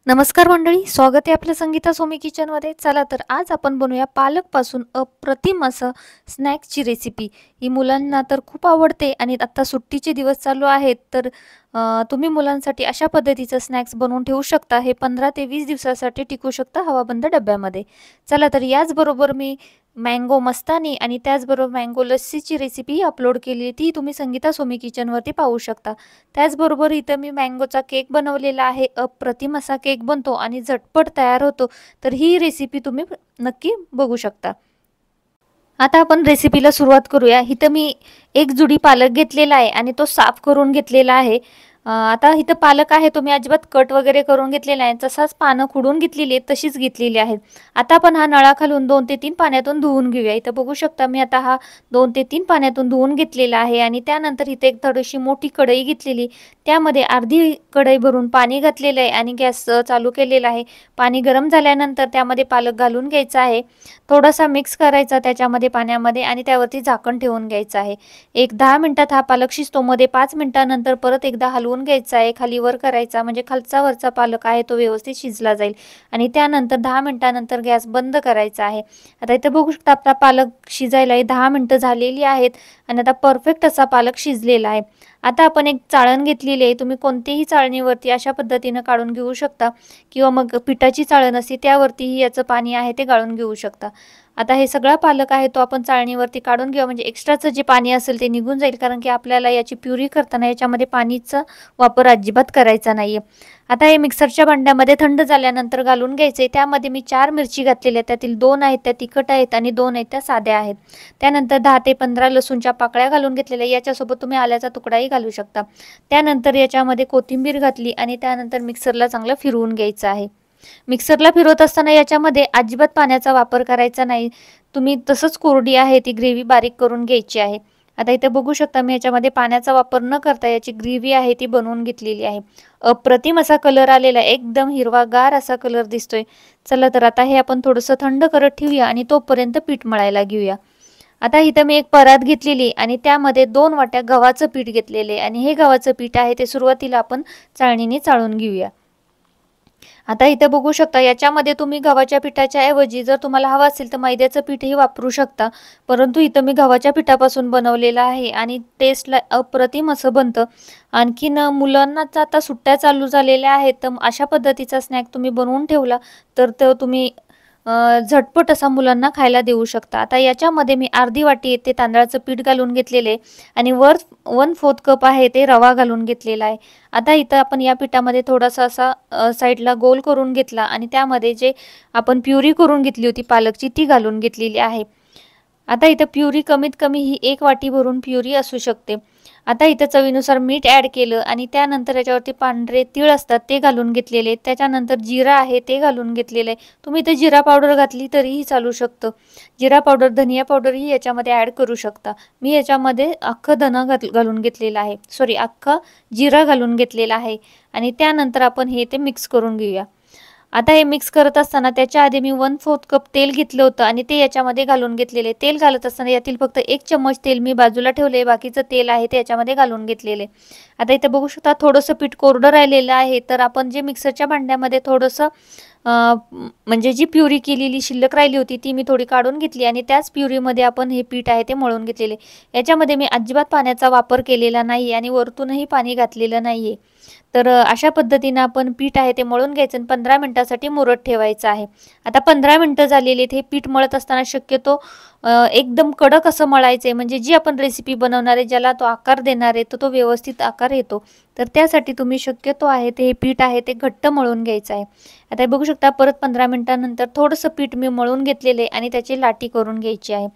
नमस्कार मंडळी, स्वागत आहे आपल्या संगीता सोमी किचनमध्ये. चला तर आज आपण बनवूया पालकपासून अप्रतिम असं स्नॅक्सची रेसिपी. ही मुलांना तर खूप आवडते आणि आता सुट्टीचे दिवस चालू आहेत तर तुम्ही मुलांसाठी अशा पद्धतीचं स्नॅक्स बनवून ठेवू शकता. हे 15 ते 20 दिवसासाठी टिकू शकता हवाबंद डब्यामध्ये. चला तर याचबरोबर मी मँगो मस्तानी आणि त्याचबरोबर मँगो लस्सीची रेसिपी अपलोड केली, ती तुम्ही संगीता सोमी किचनवरती पाहू शकता. त्याचबरोबर इथं मी मँगोचा केक बनवलेला आहे. अप्रतिम असा केक बनतो आणि झटपट तयार होतो. तर ही रेसिपी तुम्ही नक्की बघू शकता. आता आपण रेसिपीला सुरुवात करूया. इथं मी एक जुडी पालक घेतलेला आहे आणि तो साफ करून घेतलेला आहे. आता इथं पालक आहे तो मी अजिबात कट वगैरे करून घेतलेला आहे. तसाच पानं खुडून घेतलेली आहेत, तशीच घेतलेली आहेत. आता आपण हा नळाखालून 2 ते 3 पाण्यातून धुवून घेऊया. इथं बघू शकता मी आता हा 2 ते 3 पाण्यातून धुवून घेतलेला आहे आणि त्यानंतर इथे एक थोडीशी मोठी कढई घेतलेली. त्यामध्ये अर्धी कढई भरून पाणी घातलेलं आहे आणि गॅस चालू केलेला आहे. पाणी गरम झाल्यानंतर त्यामध्ये पालक घालून घ्यायचा आहे. थोडासा मिक्स करायचा त्याच्यामध्ये पाण्यामध्ये आणि त्यावरती झाकण ठेवून घ्यायचं आहे. एक 10 मिनिटात हा पालक शिजतो. मध्ये 5 मिनिटानंतर परत एकदा हलवून घ्यायचा आहे, खाली वर करायचा म्हणजे खालचा वरचा पालक आहे तो व्यवस्थित शिजला जाईल आणि त्यानंतर 10 मिनिटानंतर गॅस बंद करायचा आहे. आता इथे बघू शकता आपला पालक शिजायला 10 मिनिटं झालेली आहेत आणि आता परफेक्ट असा पालक शिजलेला आहे. आता आपण एक चाळण घेतलेली आहे. तुम्ही कोणत्याही चाळणीवरती अशा पद्धतीनं काढून घेऊ शकता किंवा मग पिठाची चाळण असते त्यावरतीही याचं पाणी आहे ते गाळून घेऊ शकता. आता हे सगळा पालक आहे तो आपण चाळणीवरती काढून घेऊ म्हणजे एक्स्ट्राचं जे पाणी असेल ते निघून जाईल, कारण की आपल्याला याची प्युरी करताना याच्यामध्ये पाणीचा वापर अजिबात करायचा नाहीये. आता हे मिक्सरच्या भांड्यामध्ये थंड झाल्यानंतर घालून घ्यायचे. त्यामध्ये मी 4 मिरची घातलेल्या आहेत. त्यातील 2 आहेत त्या तिखट आहेत आणि 2 आहेत त्या साध्या आहेत. त्यानंतर 10 ते 15 लसूणच्या पाकळ्या घालून घेतलेल्या. याच्यासोबत तुम्ही आल्याचा तुकडाही घालू शकता. त्यानंतर याच्यामध्ये कोथिंबीर घातली आणि त्यानंतर मिक्सरला चांगलं फिरवून घ्यायचं आहे. मिक्सरला फिरवत असताना याच्यामध्ये अजिबात पाण्याचा वापर करायचा नाही. तुम्ही तसंच कोरडी आहे ती ग्रेव्ही बारीक करून घ्यायची आहे. आता इथे बघू शकता मी याच्यामध्ये पाण्याचा वापर न करता याची ग्रेव्ही आहे ती बनवून घेतलेली आहे. अप्रतिम असा कलर आलेला आहे, एकदम हिरवागार असा कलर दिसतोय. चला तर आता हे आपण थोडंसं थंड करत ठेवूया आणि तोपर्यंत पीठ मळायला घेऊया. आता इथं मी एक परात घेतलेली आणि त्यामध्ये 2 वाट्या गव्हाचं पीठ घेतलेले आणि हे गव्हाचं पीठ आहे ते सुरुवातीला आपण चाळणीने चाळून घेऊया. आता इथे बघू शकता याच्यामध्ये तुम्ही गव्हाच्या पिठाच्या ऐवजी जर तुम्हाला हवं असेल तर मैद्याचं पीठही वापरू शकता, परंतु इथं मी गव्हाच्या पिठापासून बनवलेलं आहे आणि टेस्टला अप्रतिम असं बनतं. आणखीन मुलांना आता सुट्ट्या चालू झालेल्या आहेत तर अशा पद्धतीचा स्नॅक तुम्ही बनवून ठेवला तर तो तुम्ही झटपट असा मुलांना खायला देऊ शकता. आता याच्यामध्ये मी अर्धी वाटी ते तांदळाचं पीठ घालून घेतलेले आणि 1/4 कप आहे ते रवा घालून घेतलेला आहे. आता इथं आपण या पिठामध्ये थोडासा असा साईडला गोल करून घेतला आणि त्यामध्ये जे आपण प्युरी करून घेतली होती पालकची ती घालून घेतलेली आहे. आता इथं प्युरी कमीत कमी ही 1 वाटी भरून प्युरी असू शकते. आता इथं चवीनुसार मीठ ॲड केलं आणि त्यानंतर याच्यावरती पांढरे तीळ असतात ते घालून घेतलेले. त्याच्यानंतर जिरा आहे ते घालून घेतलेलं आहे. तुम्ही इथं जिरा पावडर घातली तरीही चालू शकतं. जिरा पावडर, धनिया पावडरही याच्यामध्ये ॲड करू शकता. मी याच्यामध्ये अख्खं धना घालून घेतलेलं आहे, सॉरी अख्खा जिरा घालून घेतलेला आहे आणि त्यानंतर आपण हे ते मिक्स करून घेऊया. आता हे मिक्स करत असताना त्याच्या आधी मी 1/4 कप तेल घेतलं होतं आणि ते याच्यामध्ये घालून घेतलेले. तेल घालत असताना यातील फक्त 1 चम्मच तेल मी बाजूला ठेवले, बाकीचं तेल आहे ते याच्यामध्ये घालून घेतलेले. आता इथे बघू शकता थोडंसं पीठ कोरडं राहिलेलं आहे, तर आपण जे मिक्सरच्या भांड्यामध्ये थोडंसं म्हणजे जी प्युरी केलेली शिल्लक राहिली होती ती मी थोडी काढून घेतली आणि त्याच प्युरीमध्ये आपण हे पीठ आहे ते मळून घेतलेले. याच्यामध्ये मी अजिबात पाण्याचा वापर केलेला नाही आणि वरतूनही पाणी घातलेलं नाहीये. तर अशा पद्धतीनं आपण पीठ आहे ते मळून घ्यायचं आणि 15 मिनिटासाठी मुरत ठेवायचं आहे. आता 15 मिनिटं झालेली आहेत. हे पीठ मळत असताना शक्यतो एकदम कडक असं मळायचं आहे, म्हणजे जी आपण रेसिपी बनवणार आहे ज्याला तो आकार देणार आहे तर तो व्यवस्थित आकार येतो. तर त्यासाठी तुम्ही शक्यतो आहे ते हे पीठ आहे ते घट्ट मळून घ्यायचं आहे. आता बघू शकता परत 15 मिनिटानंतर थोडंसं पीठ मी मळून घेतलेलं आहे आणि त्याची लाटी करून घ्यायची आहे.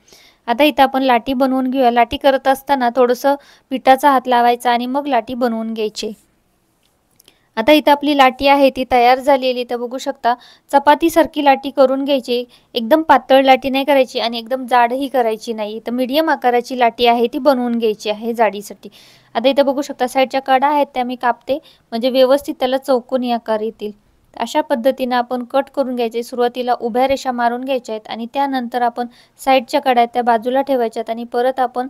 आता इथं आपण लाटी बनवून घेऊया. लाटी करत असताना थोडंसं पिठाचा हात लावायचा आणि मग लाटी बनवून घ्यायची. आता इथं आपली लाटी आहे ती तयार झालेली. तर बघू शकता चपातीसारखी लाटी करून घ्यायची. एकदम पातळ लाटी नाही करायची आणि एकदम जाडही करायची नाही. तर मीडियम आकाराची लाटी आहे ती बनवून घ्यायची आहे जाडीसाठी. आता इथं बघू शकता साईडच्या कडा आहेत त्या मी कापते, म्हणजे व्यवस्थित त्याला चौकोनी आकार येतील. अशा पद्धतीनं आपण कट करून घ्यायचे. सुरुवातीला उभ्या रेषा मारून घ्यायच्या आहेत आणि त्यानंतर आपण साईडच्या कडा आहेत त्या बाजूला ठेवायच्यात आणि परत आपण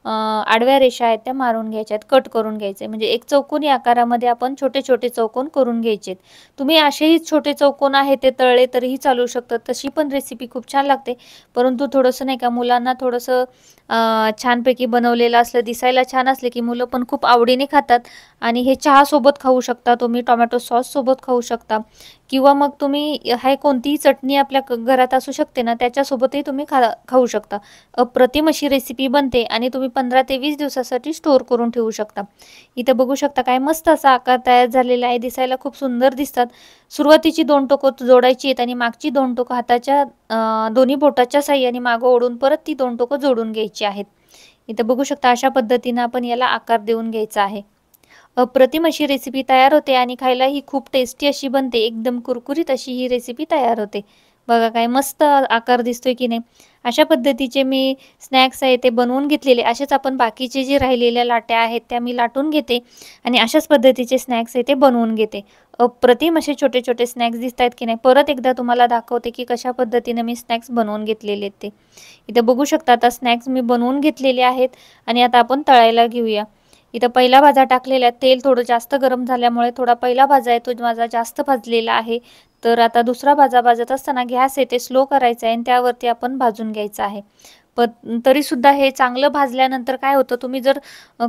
आडव्या रेषा आहेत त्या मारून घ्यायच्या आहेत, कट करून घ्यायचे. म्हणजे एक चौकोनी आकारामध्ये आपण छोटे छोटे चौकोन करून घ्यायचे. तुम्ही असेही छोटे चौकोन आहे ते तळले तरीही चालू शकतात. तशी पण रेसिपी खूप छान लागते. परंतु थोडंसं नाही का, मुलांना थोडंसं छानपैकी बनवलेलं असलं, दिसायला छान असले की मुलं पण खूप आवडीने खातात. आणि हे चहासोबत खाऊ शकता तुम्ही, टोमॅटो सॉससोबत खाऊ शकता, किंवा मग तुम्ही हे कोणतीही चटणी आपल्या घरात असू शकते ना, त्याच्यासोबतही तुम्ही खाऊ शकता. अप्रतिम अशी रेसिपी बनते आणि तुम्ही 15 ते 20 दिवसासाठी स्टोअर करून ठेवू शकता. इथं बघू शकता काय मस्त असा आकार तयार झालेला आहे. दिसायला खूप सुंदर दिसतात. सुरुवातीची 2 टोकं जोडायची आहेत आणि मागची 2 टोकं हाताच्या दोन्ही बोटाच्या साहाय्याने मागं ओढून परत ती 2 टोकं जोडून घ्यायची आहेत. इथं बघू शकता अशा पद्धतीनं आपण याला आकार देऊन घ्यायचा आहे. अप्रतिम अशी रेसिपी तयार होते आणि खायलाही खूप टेस्टी अशी बनते. एकदम कुरकुरीत अशी ही रेसिपी तयार होते. बघा काय मस्त आकार दिसतोय की नाही. अशा पद्धतीचे मी स्नॅक्स आहे ते बनवून घेतलेले. असेच आपण बाकीचे जे राहिलेल्या लाट्या आहेत त्या मी लाटून घेते आणि अशाच पद्धतीचे स्नॅक्स आहे ते बनवून घेते. अप्रतिम असे छोटे छोटे स्नॅक्स दिसत आहेत की नाही. परत एकदा तुम्हाला दाखवते की कशा पद्धतीने मी स्नॅक्स बनवून घेतलेले आहेत ते. इथं बघू शकता आता स्नॅक्स मी बनवून घेतलेले आहेत आणि आता आपण तळायला घेऊया. इथं पहिला भाजा टाकलेला, तेल थोडं जास्त गरम झाल्यामुळे थोडा पहिला भाजा आहे तो माझा जास्त भाजलेला आहे. तर आता दुसरा भाजा भाजत असताना गॅस आहे ते स्लो करायचा आहे आणि त्यावरती आपण भाजून घ्यायचं आहे. पण तरीसुद्धा हे चांगलं भाजल्यानंतर काय होतं, तुम्ही जर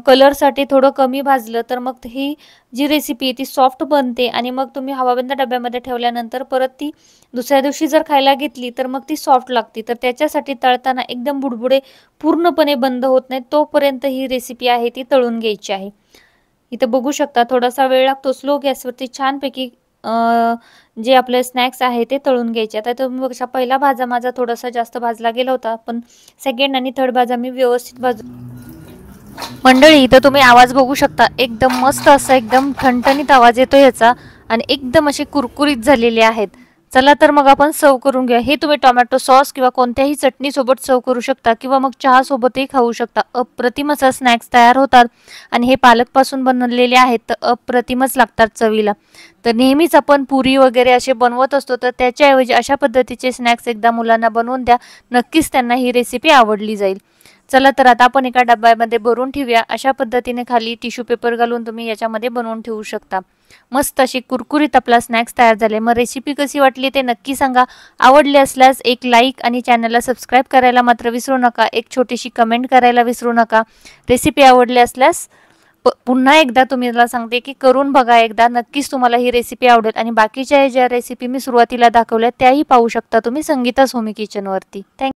कलरसाठी थोडं कमी भाजलं तर मग ही जी रेसिपी आहे ती सॉफ्ट बनते आणि मग तुम्ही हवाबंद डब्यामध्ये ठेवल्यानंतर परत ती दुसऱ्या दिवशी जर खायला घेतली तर मग ती सॉफ्ट लागते. तर त्याच्यासाठी तळताना एकदम बुडबुडे पूर्णपणे बंद होत नाहीत तोपर्यंत ही रेसिपी आहे ती तळून घ्यायची आहे. इथं बघू शकता थोडासा वेळ लागतो. स्लो गॅसवरती छानपैकी जे आपले स्नॅक्स आहे ते तळून घ्यायचे. आता तुम्ही बघा पहिला भाजा माझा थोडासा जास्त भाजला गेला होता, पण सेकंड आणि थर्ड भाजा मी व्यवस्थित मंडळी इथं तुम्ही आवाज बघू शकता. एकदम मस्त असा एकदम ठणठणीत आवाज येतो याचा आणि एकदम असे कुरकुरीत झालेले आहेत. चला तर मग आपण सर्व करून घेऊया. हे तुम्ही टोमॅटो सॉस किंवा कोणत्याही चटणीसोबत सर्व करू शकता किंवा मग चहासोबतही खाऊ शकता. अप्रतिम असा स्नॅक्स तयार होतात आणि हे पालकपासून बनवलेले आहेत तर अप्रतिमच लागतात चवीला. तर नेहमीच आपण पुरी वगैरे असे बनवत असतो, तर त्याच्याऐवजी अशा पद्धतीचे स्नॅक्स एकदा मुलांना बनवून द्या. नक्कीच त्यांना ही रेसिपी आवडली जाईल. चला तर आता आपण एका डब्यामध्ये भरून ठेवूया. अशा पद्धतीने खाली टिश्यू पेपर घालून तुम्ही याच्यामध्ये बनवून ठेवू शकता. मस्त अशी कुरकुरीत आपला स्नॅक्स तयार झाले. मग रेसिपी कशी वाटली ते नक्की सांगा. आवडली असल्यास एक लाईक आणि चॅनलला सबस्क्राईब करायला मात्र विसरू नका. एक छोटीशी कमेंट करायला विसरू नका. रेसिपी आवडली असल्यास पुन्हा एकदा तुम्हाला सांगते की करून बघा एकदा. नक्कीच तुम्हाला ही रेसिपी आवडेल आणि बाकीच्या ज्या रेसिपी मी सुरुवातीला दाखवल्या त्याही पाहू शकता तुम्ही संगीता सोमी किचनवरती. थँक्यू.